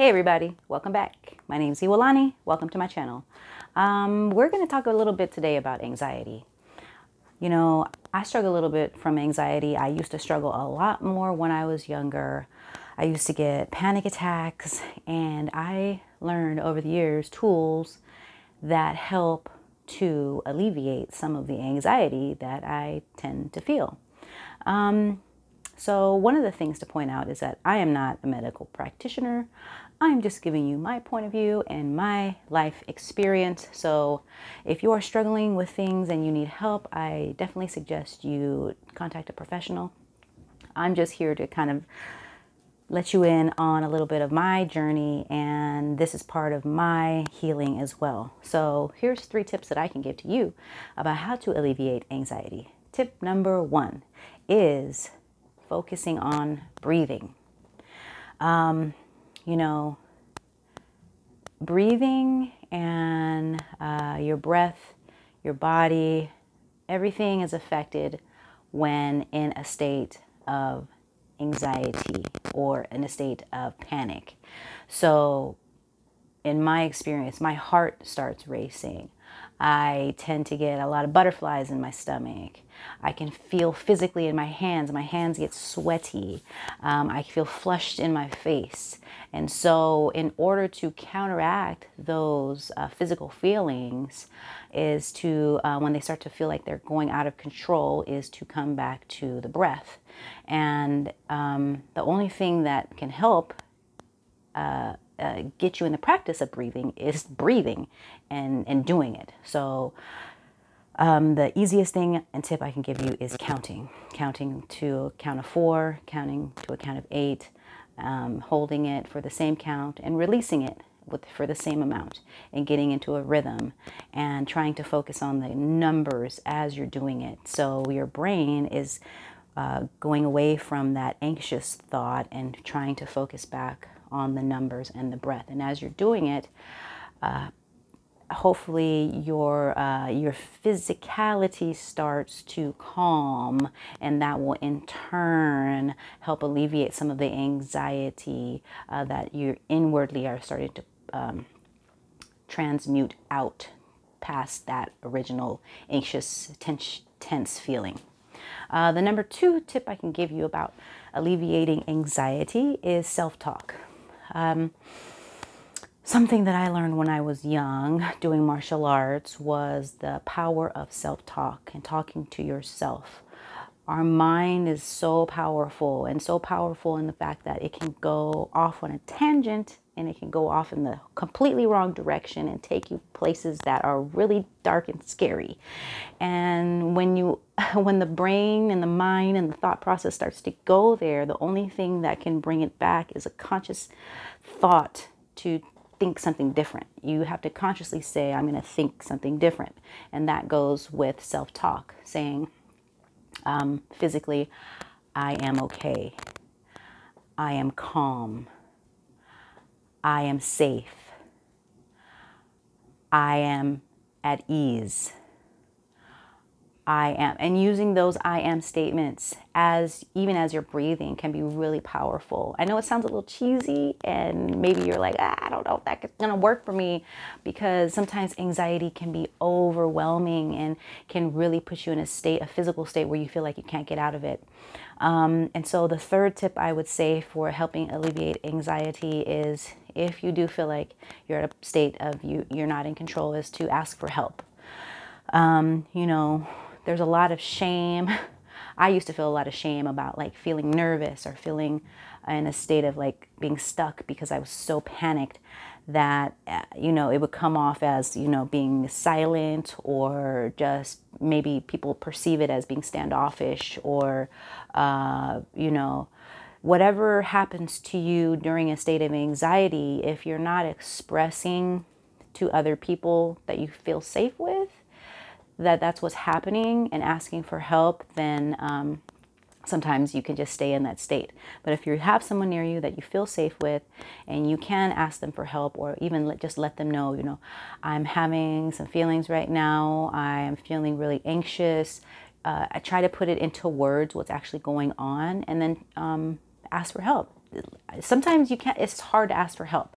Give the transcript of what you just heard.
Hey everybody, welcome back. My name is Iwalani. Welcome to my channel. We're going to talk a little bit today about anxiety. You know, I struggle a little bit from anxiety. I used to struggle a lot more when I was younger. I used to get panic attacks, and I learned over the years tools that help to alleviate some of the anxiety that I tend to feel. So one of the things to point out is that I am not a medical practitioner. I'm just giving you my point of view and my life experience. So if you are struggling with things and you need help, I definitely suggest you contact a professional. I'm just here to kind of let you in on a little bit of my journey, and this is part of my healing as well. So here's 3 tips that I can give to you about how to alleviate anxiety. Tip number 1 is focusing on breathing. You know, breathing and your breath, your body, everything is affected when in a state of anxiety or in a state of panic. So in my experience, my heart starts racing. I tend to get a lot of butterflies in my stomach. I can feel physically in my hands get sweaty. I feel flushed in my face. And so in order to counteract those physical feelings is to, when they start to feel like they're going out of control, is to come back to the breath. And the only thing that can help get you in the practice of breathing is breathing and doing it. So the easiest thing and tip I can give you is counting to a count of 4, counting to a count of 8, holding it for the same count and releasing it for the same amount, and getting into a rhythm and trying to focus on the numbers as you're doing it. So your brain is going away from that anxious thought and trying to focus back on the numbers and the breath. And as you're doing it, hopefully your physicality starts to calm, and that will in turn help alleviate some of the anxiety that you inwardly are starting to transmute out past that original anxious, tense feeling. The number 2 tip I can give you about alleviating anxiety is self-talk. Something that I learned when I was young doing martial arts was the power of self-talk and talking to yourself. Our mind is so powerful, and so powerful in the fact that it can go off on a tangent, and it can go off in the completely wrong direction and take you places that are really dark and scary. And when the brain and the mind and the thought process starts to go there, the only thing that can bring it back is a conscious thought to think something different. You have to consciously say, I'm going to think something different. And that goes with self-talk, saying physically, I am okay. I am calm. I am safe. I am at ease. I am, and using those I am statements even as you're breathing can be really powerful. I know it sounds a little cheesy, and maybe you're like, I don't know if that's gonna work for me, because sometimes anxiety can be overwhelming and can really put you in a physical state where you feel like you can't get out of it. And so the 3rd tip I would say for helping alleviate anxiety is, if you do feel like you're at a state of you're not in control, is to ask for help. You know, there's a lot of shame. I used to feel a lot of shame about like feeling nervous or feeling in a state of like being stuck, because I was so panicked that, you know, it would come off as, you know, being silent, or just maybe people perceive it as being standoffish, or, you know, whatever happens to you during a state of anxiety, if you're not expressing to other people that you feel safe with, that's what's happening, and asking for help, then sometimes you can just stay in that state. But if you have someone near you that you feel safe with, and you can ask them for help, or even just let them know, you know, I'm having some feelings right now. I am feeling really anxious. I try to put it into words, what's actually going on, and then ask for help. Sometimes you can't, it's hard to ask for help.